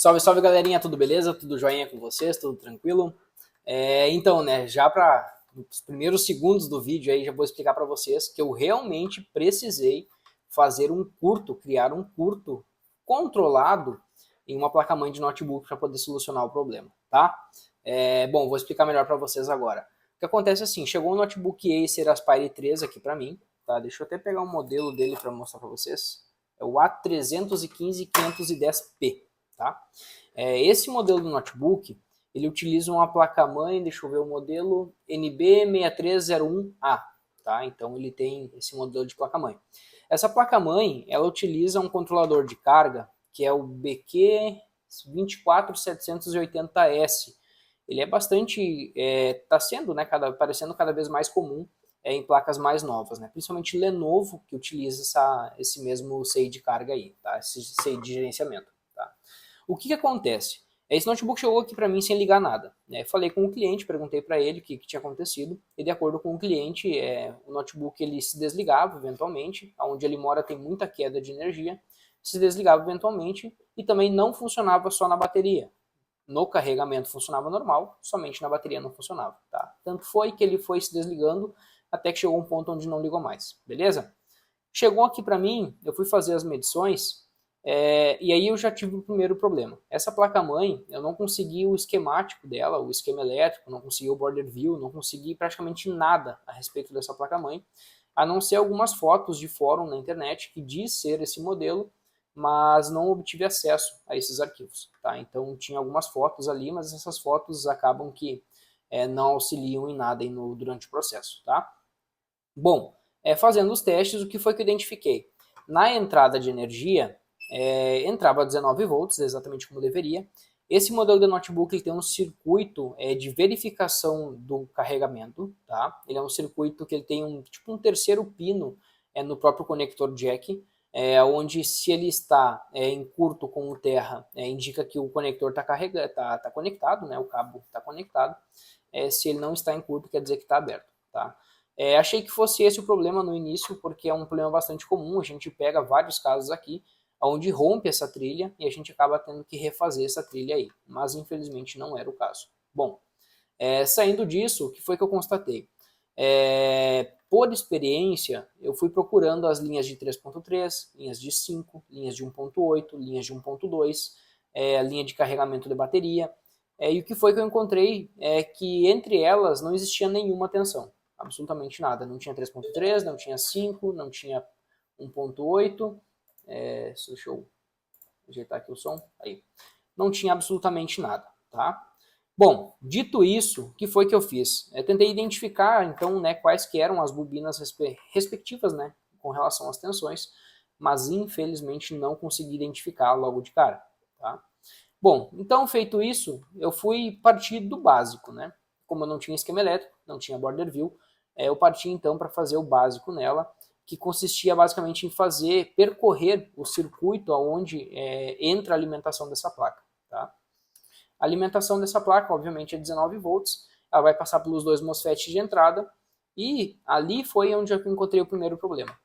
Salve, salve galerinha, tudo beleza? Tudo joinha com vocês? Tudo tranquilo? Então, né, já para os primeiros segundos do vídeo aí, já vou explicar para vocês que eu realmente precisei fazer um curto, criar um curto controlado em uma placa-mãe de notebook para poder solucionar o problema, tá? Bom, vou explicar melhor para vocês agora. O que acontece é assim, chegou um notebook Acer Aspire 3 aqui para mim, tá? Deixa eu até pegar o modelo dele para mostrar para vocês. É o A315-510P, tá? Esse modelo do notebook, ele utiliza uma placa-mãe, deixa eu ver o modelo, NB6301A, tá? Então ele tem esse modelo de placa-mãe. Essa placa-mãe, ela utiliza um controlador de carga, que é o BQ24780S. Ele é bastante, está sendo, né, parecendo cada vez mais comum em placas mais novas, né? Principalmente Lenovo, que utiliza esse mesmo CI de carga aí, tá? Esse CI de gerenciamento, tá? O que acontece? Esse notebook chegou aqui para mim sem ligar nada, né? Falei com o cliente, perguntei para ele o que tinha acontecido, e de acordo com o cliente, o notebook ele se desligava eventualmente, onde ele mora tem muita queda de energia, se desligava eventualmente e também não funcionava só na bateria. No carregamento funcionava normal, somente na bateria não funcionava, tá? Tanto foi que ele foi se desligando até que chegou um ponto onde não ligou mais, beleza? Chegou aqui para mim, eu fui fazer as medições, e aí eu já tive o primeiro problema. Essa placa-mãe, eu não consegui o esquemático dela, o esquema elétrico, não consegui o border view, não consegui praticamente nada a respeito dessa placa-mãe, a não ser algumas fotos de fórum na internet que diz ser esse modelo, mas não obtive acesso a esses arquivos, tá? Então tinha algumas fotos ali, mas essas fotos acabam que não auxiliam em nada durante o processo, tá? Bom, fazendo os testes, o que foi que eu identifiquei? Na entrada de energia, entrava 19 volts, exatamente como deveria. Esse modelo de notebook ele tem um circuito de verificação do carregamento, tá? Ele é um circuito que ele tem um terceiro pino no próprio conector jack, onde se ele está em curto com o terra, indica que o conector está conectado, né? O cabo está conectado. Se ele não está em curto, quer dizer que está aberto, tá? Achei que fosse esse o problema no início, porque é um problema bastante comum, a gente pega vários casos aqui, onde rompe essa trilha e a gente acaba tendo que refazer essa trilha aí, mas infelizmente não era o caso. Bom, saindo disso, o que foi que eu constatei? Por experiência, eu fui procurando as linhas de 3.3, linhas de 5, linhas de 1.8, linhas de 1.2, a linha de carregamento de bateria, e o que foi que eu encontrei é que entre elas não existia nenhuma tensão, absolutamente nada. Não tinha 3.3, não tinha 5, não tinha 1.8, deixa eu ajeitar aqui o som, aí. Não tinha absolutamente nada, tá? Bom, dito isso, o que foi que eu fiz? Eu tentei identificar, então, né, quais que eram as bobinas respectivas, né, com relação às tensões, mas infelizmente não consegui identificar logo de cara, tá? Bom, então feito isso, eu fui partir do básico, né? Como eu não tinha esquema elétrico, não tinha border view, eu parti então para fazer o básico nela, que consistia basicamente em percorrer o circuito aonde entra a alimentação dessa placa, tá? A alimentação dessa placa, obviamente, é 19 volts, ela vai passar pelos dois MOSFETs de entrada, e ali foi onde eu encontrei o primeiro problema.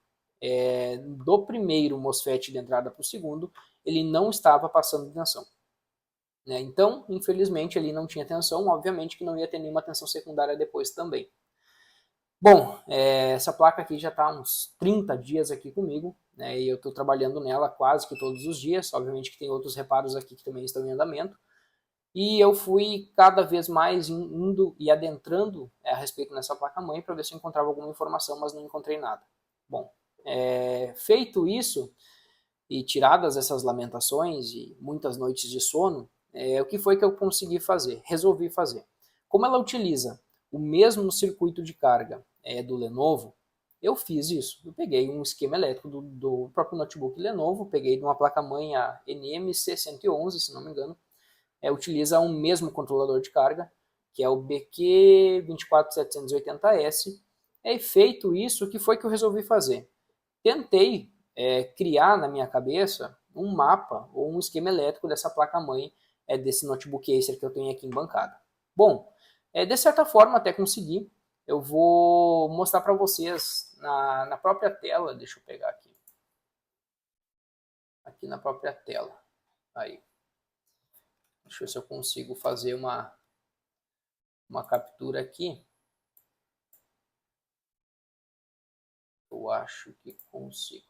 Do primeiro MOSFET de entrada para o segundo, ele não estava passando tensão, né? Então, infelizmente, ali não tinha tensão, obviamente que não ia ter nenhuma tensão secundária depois também. Bom, essa placa aqui já está há uns 30 dias aqui comigo, né, e eu estou trabalhando nela quase que todos os dias, obviamente que tem outros reparos aqui que também estão em andamento, e eu fui cada vez mais indo e adentrando a respeito nessa placa-mãe para ver se eu encontrava alguma informação, mas não encontrei nada. Bom, feito isso, e tiradas essas lamentações e muitas noites de sono, o que foi que eu consegui fazer? Resolvi fazer. Como ela utiliza o mesmo circuito de carga do Lenovo, eu fiz isso. Eu peguei um esquema elétrico do próprio notebook Lenovo, peguei de uma placa-mãe a NMC111, se não me engano, utiliza o mesmo controlador de carga, que é o BQ24780S. Feito isso, o que foi que eu resolvi fazer? Tentei criar na minha cabeça um mapa ou um esquema elétrico dessa placa-mãe desse notebook Acer que eu tenho aqui em bancada. Bom, de certa forma até consegui. Eu vou mostrar para vocês na própria tela. Deixa eu pegar aqui. Aqui na própria tela. Aí. Deixa eu ver se eu consigo fazer uma captura aqui. Eu acho que consigo.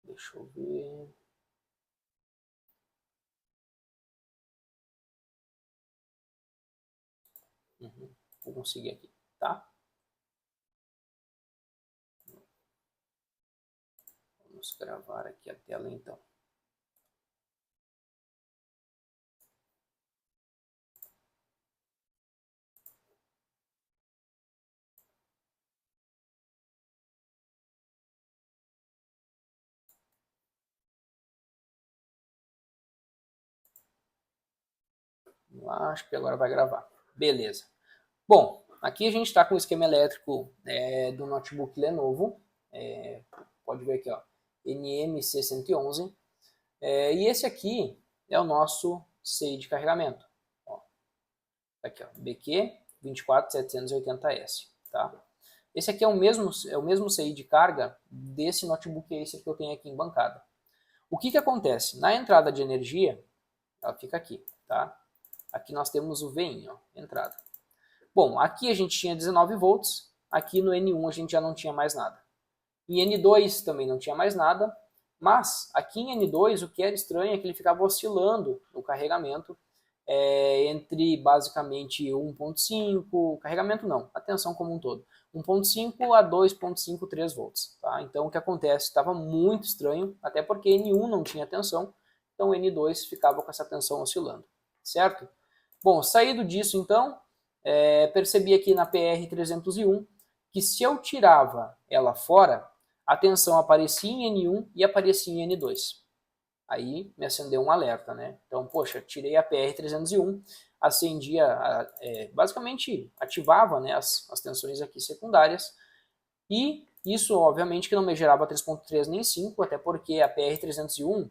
Deixa eu ver. Vou conseguir aqui, tá? Vamos gravar aqui a tela então. Vamos lá, acho que agora vai gravar. Beleza. Bom, aqui a gente está com o esquema elétrico do notebook Lenovo. Pode ver aqui, ó, NMC111. E esse aqui é o nosso SEI de carregamento. Ó, tá aqui, ó, BQ24780S. Tá? Esse aqui é o mesmo SEI de carga desse notebook Acer que eu tenho aqui em bancada. O que acontece? Na entrada de energia, ela fica aqui. Tá? Aqui nós temos o VIN, ó, entrada. Bom, aqui a gente tinha 19 volts, aqui no N1 a gente já não tinha mais nada. Em N2 também não tinha mais nada, mas aqui em N2 o que era estranho é que ele ficava oscilando no carregamento entre basicamente 1.5, carregamento não, a tensão como um todo, 1.5 a 2.53 volts. Tá? Então o que acontece? Estava muito estranho, até porque N1 não tinha tensão, então N2 ficava com essa tensão oscilando, certo? Bom, saído disso então, percebi aqui na PR301 que se eu tirava ela fora, a tensão aparecia em N1 e aparecia em N2. Aí me acendeu um alerta, né? Então, poxa, tirei a PR301, acendia, basicamente ativava, né, as tensões aqui secundárias, e isso obviamente que não me gerava 3.3 nem 5, até porque a PR301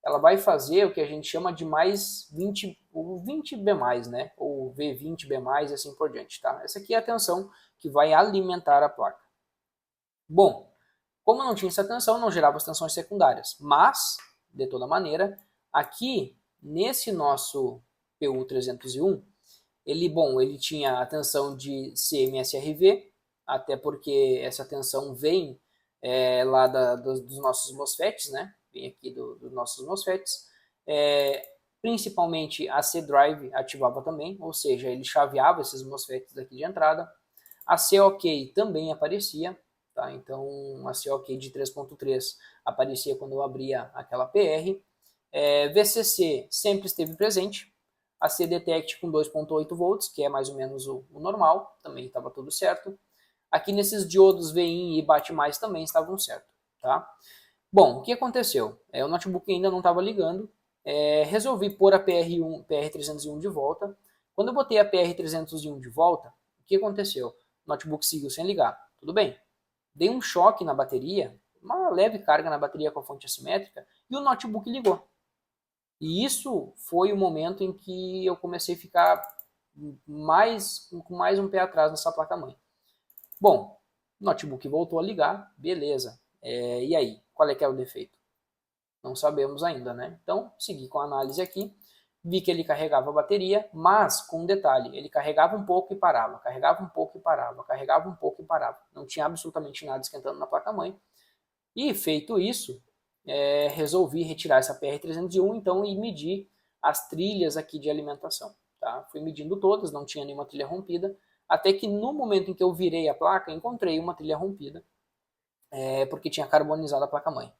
ela vai fazer o que a gente chama de mais 20, o 20B+, né? Ou V20B+, e assim por diante, tá? Essa aqui é a tensão que vai alimentar a placa. Bom, como não tinha essa tensão, não gerava as tensões secundárias. Mas, de toda maneira, aqui, nesse nosso PU301, ele tinha a tensão de CMSRV, até porque essa tensão vem lá dos nossos MOSFETs, né? Vem aqui dos nossos MOSFETs. Principalmente a C-Drive ativava também, ou seja, ele chaveava esses MOSFETs daqui de entrada. A COK também aparecia, tá? Então a COK de 3.3 aparecia quando eu abria aquela PR. VCC sempre esteve presente. A C-Detect com 2.8 volts, que é mais ou menos o normal, também estava tudo certo. Aqui nesses diodos VIN e bate mais também estavam certo, tá? Bom, o que aconteceu? O notebook ainda não estava ligando, resolvi pôr a PR301 de volta. Quando eu botei a PR301 de volta, o que aconteceu? O notebook seguiu sem ligar, tudo bem. Dei um choque na bateria, uma leve carga na bateria com a fonte assimétrica, e o notebook ligou. E isso foi o momento em que eu comecei a ficar com mais um pé atrás nessa placa-mãe. Bom, o notebook voltou a ligar, beleza. E aí, qual é que é o defeito? Não sabemos ainda, né? Então, segui com a análise aqui, vi que ele carregava a bateria, mas com um detalhe, ele carregava um pouco e parava, carregava um pouco e parava, carregava um pouco e parava. Não tinha absolutamente nada esquentando na placa-mãe. E feito isso, resolvi retirar essa PR301 então e medir as trilhas aqui de alimentação. Tá? Fui medindo todas, não tinha nenhuma trilha rompida, até que no momento em que eu virei a placa, encontrei uma trilha rompida, porque tinha carbonizado a placa-mãe.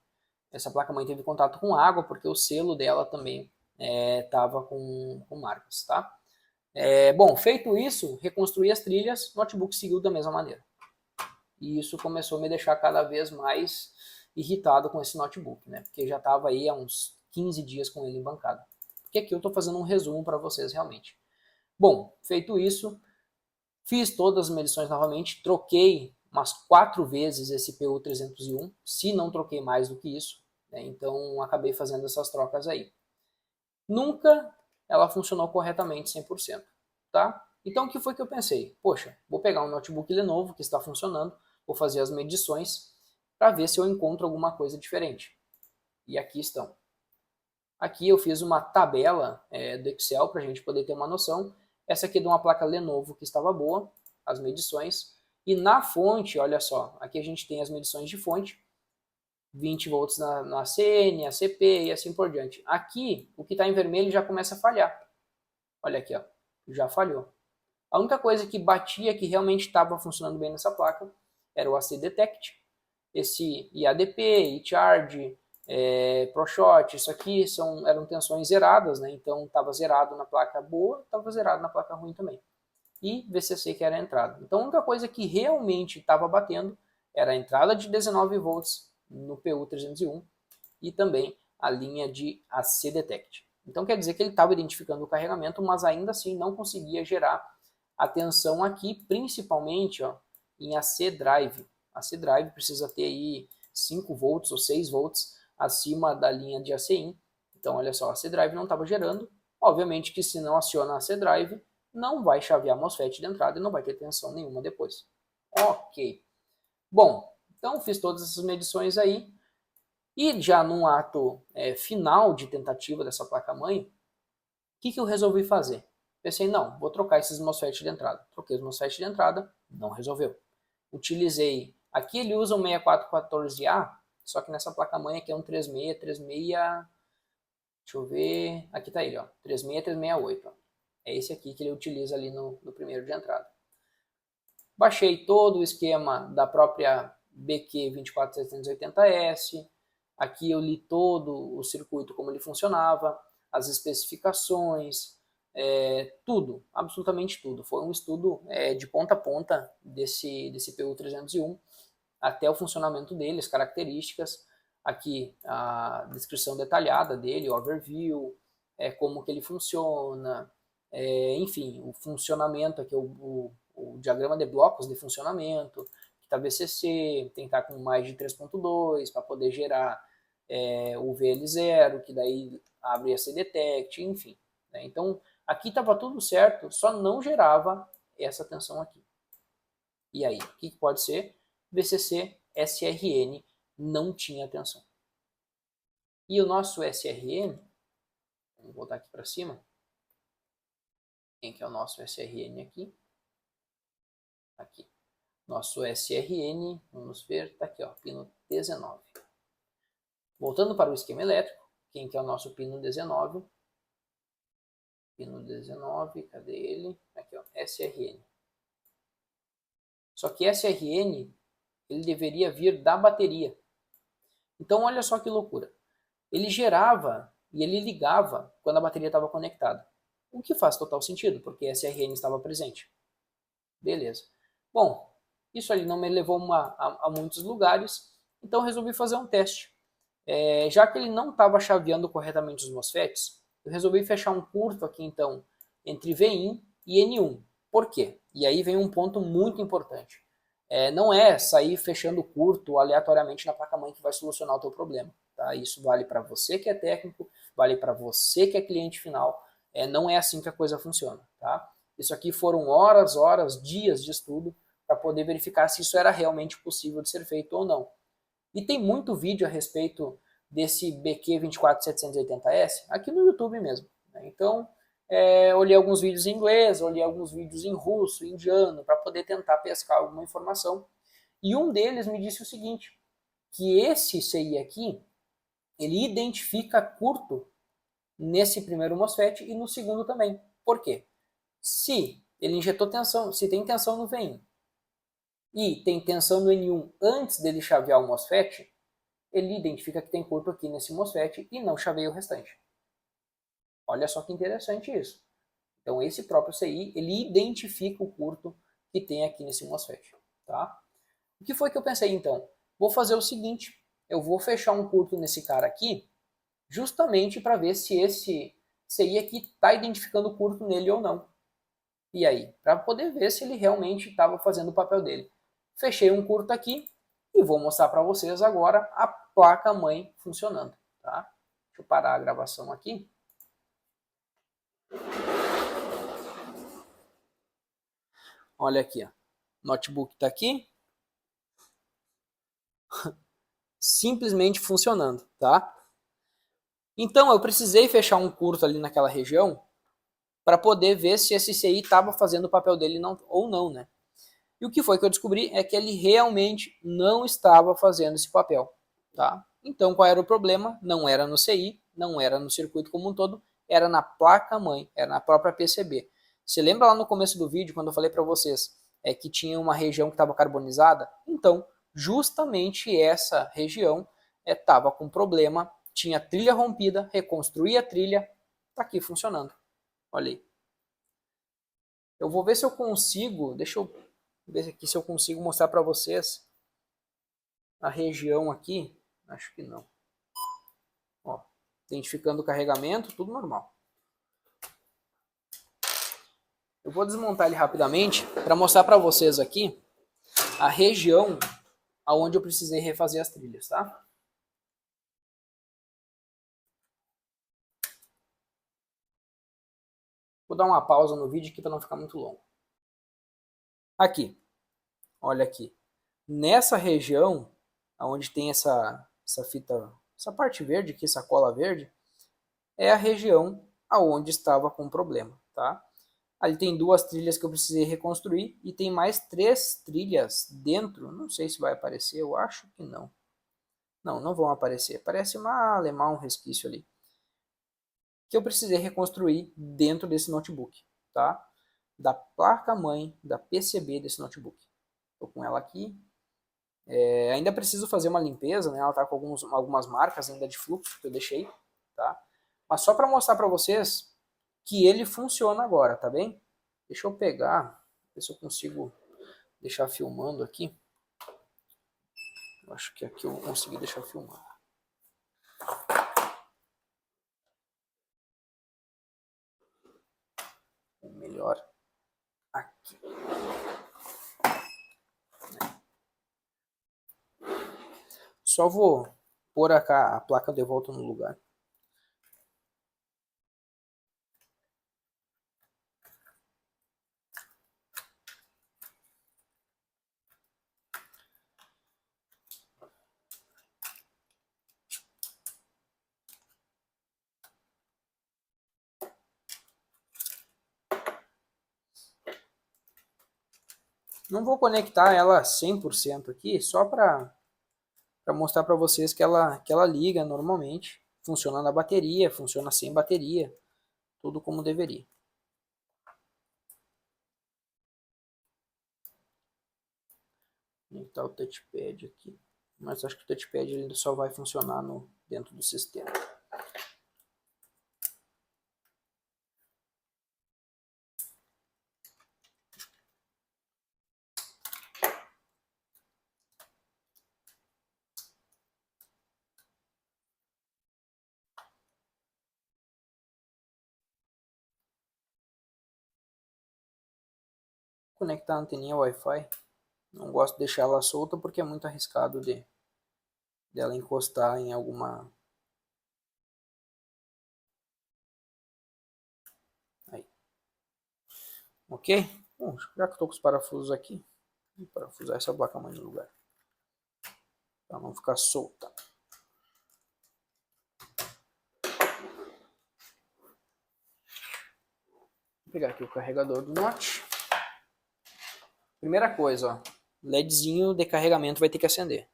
Essa placa-mãe teve contato com água, porque o selo dela também estava com marcas. Tá? Bom, feito isso, reconstruí as trilhas, o notebook seguiu da mesma maneira. E isso começou a me deixar cada vez mais irritado com esse notebook, né? Porque já estava aí há uns 15 dias com ele em bancada. Porque aqui eu estou fazendo um resumo para vocês realmente. Bom, feito isso, fiz todas as medições novamente, troquei umas 4 vezes esse PU301, se não troquei mais do que isso, né? Então acabei fazendo essas trocas aí. Nunca ela funcionou corretamente 100%, tá? Então o que foi que eu pensei? Poxa, vou pegar um notebook Lenovo que está funcionando, vou fazer as medições para ver se eu encontro alguma coisa diferente. E aqui estão. Aqui eu fiz uma tabela do Excel para a gente poder ter uma noção. Essa aqui é de uma placa Lenovo que estava boa, as medições. E na fonte, olha só, aqui a gente tem as medições de fonte. 20 volts na CN, ACP e assim por diante. Aqui, o que está em vermelho já começa a falhar. Olha aqui, ó, já falhou. A única coisa que batia, que realmente estava funcionando bem nessa placa, era o AC Detect, esse IADP, eCharge, ProShot, isso aqui eram tensões zeradas, né? Então estava zerado na placa boa, estava zerado na placa ruim também. E VCC, que era a entrada. Então a única coisa que realmente estava batendo era a entrada de 19 volts no PU301 e também a linha de AC Detect. Então quer dizer que ele estava identificando o carregamento, mas ainda assim não conseguia gerar a tensão aqui, principalmente ó, em AC Drive. AC Drive precisa ter aí 5 volts ou 6 volts acima da linha de AC-in. Então olha só, a AC Drive não estava gerando. Obviamente que se não aciona a AC Drive, não vai chavear a MOSFET de entrada e não vai ter tensão nenhuma depois. Ok. Bom, então fiz todas essas medições aí. E já num ato final de tentativa dessa placa-mãe, o que eu resolvi fazer? Pensei, não, vou trocar esses MOSFET de entrada. Troquei os MOSFET de entrada, não resolveu. Utilizei, aqui ele usa um 6414A, só que nessa placa-mãe aqui é um 3636, deixa eu ver, aqui tá ele, ó, 36368. Ó. É esse aqui que ele utiliza ali no primeiro de entrada. Baixei todo o esquema da própria BQ24780S. Aqui eu li todo o circuito, como ele funcionava, as especificações, tudo, absolutamente tudo. Foi um estudo de ponta a ponta desse PU301, até o funcionamento dele, as características. Aqui a descrição detalhada dele, o overview, como que ele funciona, enfim, o funcionamento aqui, o diagrama de blocos de funcionamento, que está VCC, tem que estar com mais de 3.2 para poder gerar o VL0, que daí abre a CDetect, enfim. Né? Então, aqui estava tudo certo, só não gerava essa tensão aqui. E aí, o que pode ser? VCC, SRN, não tinha tensão. E o nosso SRN, vamos voltar aqui para cima, quem que é o nosso SRN aqui? Aqui. Nosso SRN, vamos ver, está aqui, ó, pino 19. Voltando para o esquema elétrico, quem que é o nosso pino 19? Pino 19, cadê ele? Aqui, ó, SRN. Só que SRN, ele deveria vir da bateria. Então, olha só que loucura. Ele gerava e ele ligava quando a bateria estava conectada. O que faz total sentido, porque SRN estava presente. Beleza. Bom, isso ali não me levou a muitos lugares, então resolvi fazer um teste. Já que ele não estava chaveando corretamente os MOSFETs, eu resolvi fechar um curto aqui então entre Vin e N1. Por quê? E aí vem um ponto muito importante. Não é sair fechando curto aleatoriamente na placa-mãe que vai solucionar o teu problema. Tá? Isso vale para você que é técnico, vale para você que é cliente final. Não é assim que a coisa funciona. Tá? Isso aqui foram horas, dias de estudo para poder verificar se isso era realmente possível de ser feito ou não. E tem muito vídeo a respeito desse BQ24780S aqui no YouTube mesmo. Né? Então, olhei alguns vídeos em inglês, olhei alguns vídeos em russo, indiano, para poder tentar pescar alguma informação. E um deles me disse o seguinte, que esse CI aqui, ele identifica curto nesse primeiro MOSFET e no segundo também. Por quê? Se ele injetou tensão, se tem tensão no VIN e tem tensão no N1 antes dele chavear o MOSFET, ele identifica que tem curto aqui nesse MOSFET e não chaveia o restante. Olha só que interessante isso. Então esse próprio CI, ele identifica o curto que tem aqui nesse MOSFET. Tá? O que foi que eu pensei então? Vou fazer o seguinte, eu vou fechar um curto nesse cara aqui, justamente para ver se esse CI aqui está identificando o curto nele ou não. E aí, para poder ver se ele realmente estava fazendo o papel dele. Fechei um curto aqui e vou mostrar para vocês agora a placa-mãe funcionando. Tá? Deixa eu parar a gravação aqui. Olha aqui, ó. Notebook está aqui. Simplesmente funcionando, tá? Então eu precisei fechar um curto ali naquela região para poder ver se esse CI estava fazendo o papel dele ou não, né? E o que foi que eu descobri é que ele realmente não estava fazendo esse papel, tá? Então qual era o problema? Não era no CI, não era no circuito como um todo, era na placa-mãe, era na própria PCB. Você lembra lá no começo do vídeo, quando eu falei para vocês que tinha uma região que estava carbonizada? Então, justamente essa região estava com problema, tinha trilha rompida, reconstruí a trilha, está aqui funcionando. Olha aí. Eu vou ver se eu consigo, deixa eu ver aqui se eu consigo mostrar para vocês a região aqui. Acho que não. Ó, identificando o carregamento, tudo normal. Eu vou desmontar ele rapidamente para mostrar para vocês aqui a região aonde eu precisei refazer as trilhas, tá? Vou dar uma pausa no vídeo aqui para não ficar muito longo. Aqui, olha aqui. Nessa região, onde tem essa fita, essa parte verde aqui, essa cola verde, é a região aonde estava com problema, tá? Ali tem duas trilhas que eu precisei reconstruir e tem mais 3 trilhas dentro. Não sei se vai aparecer, eu acho que não. Não, não vão aparecer. Parece malemar um resquício ali. Que eu precisei reconstruir dentro desse notebook, tá? Da placa-mãe, da PCB desse notebook. Estou com ela aqui. Ainda preciso fazer uma limpeza, né? Ela está com algumas marcas ainda de fluxo que eu deixei, tá? Mas só para mostrar para vocês que ele funciona agora, tá bem? Deixa eu pegar, ver se eu consigo deixar filmando aqui. Eu acho que aqui eu vou conseguir deixar filmando. Ou melhor, aqui. Só vou pôr a placa de volta no lugar. Não vou conectar ela 100% aqui, só para mostrar para vocês que ela liga normalmente. Funciona na bateria, funciona sem bateria, tudo como deveria. Conectar o touchpad aqui. Mas acho que o touchpad ainda só vai funcionar dentro do sistema. Conectar a anteninha Wi-Fi. Não gosto de deixar ela solta porque é muito arriscado dela encostar em alguma... Aí. Ok? Bom, já que estou com os parafusos aqui, vou parafusar essa placa-mãe no lugar. Para não ficar solta. Vou pegar aqui o carregador do Note. Primeira coisa, ó, LEDzinho de carregamento vai ter que acender.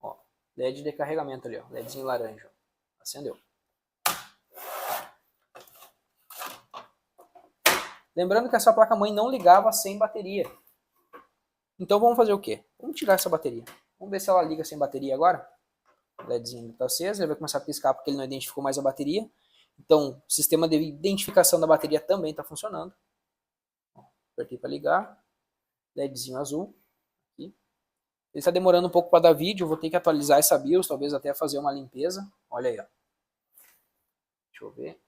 Ó, LED de carregamento ali, ó, LEDzinho laranja. Acendeu. Lembrando que essa placa-mãe não ligava sem bateria. Então vamos fazer o quê? Vamos tirar essa bateria. Vamos ver se ela liga sem bateria agora. O LEDzinho está aceso, ele vai começar a piscar porque ele não identificou mais a bateria. Então o sistema de identificação da bateria também está funcionando. Apertei para ligar. LEDzinho azul. Aqui. Ele está demorando um pouco para dar vídeo, eu vou ter que atualizar essa BIOS, talvez até fazer uma limpeza. Olha aí, ó. Deixa eu ver.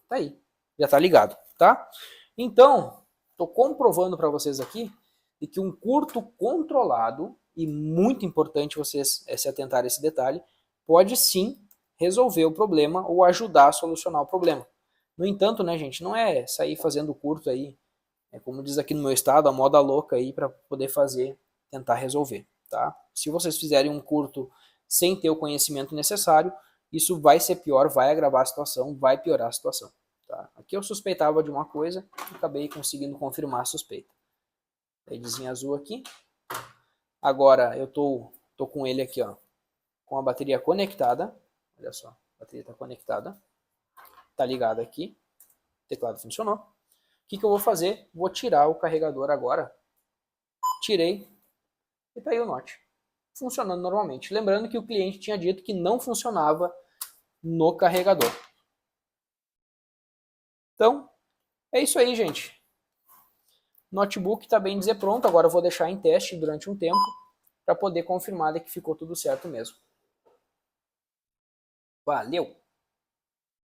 Tá aí. Já está ligado, tá? Então, estou comprovando para vocês aqui de que um curto controlado, e muito importante vocês se atentarem a esse detalhe, pode sim resolver o problema ou ajudar a solucionar o problema. No entanto, né, gente, não é sair fazendo curto aí, como diz aqui no meu estado, a moda louca aí para poder fazer, tentar resolver, tá? Se vocês fizerem um curto sem ter o conhecimento necessário, isso vai ser pior, vai agravar a situação, vai piorar a situação. Tá? Aqui eu suspeitava de uma coisa, acabei conseguindo confirmar a suspeita. LEDzinho azul aqui. Agora eu tô com ele aqui, ó, com a bateria conectada. Olha só, a bateria está conectada. Tá ligada aqui. O teclado funcionou. O que eu vou fazer? Vou tirar o carregador agora. Tirei e tá aí o Note funcionando normalmente. Lembrando que o cliente tinha dito que não funcionava no carregador. Então, é isso aí, gente. Notebook está bem dizer pronto. Agora eu vou deixar em teste durante um tempo para poder confirmar que ficou tudo certo mesmo. Valeu!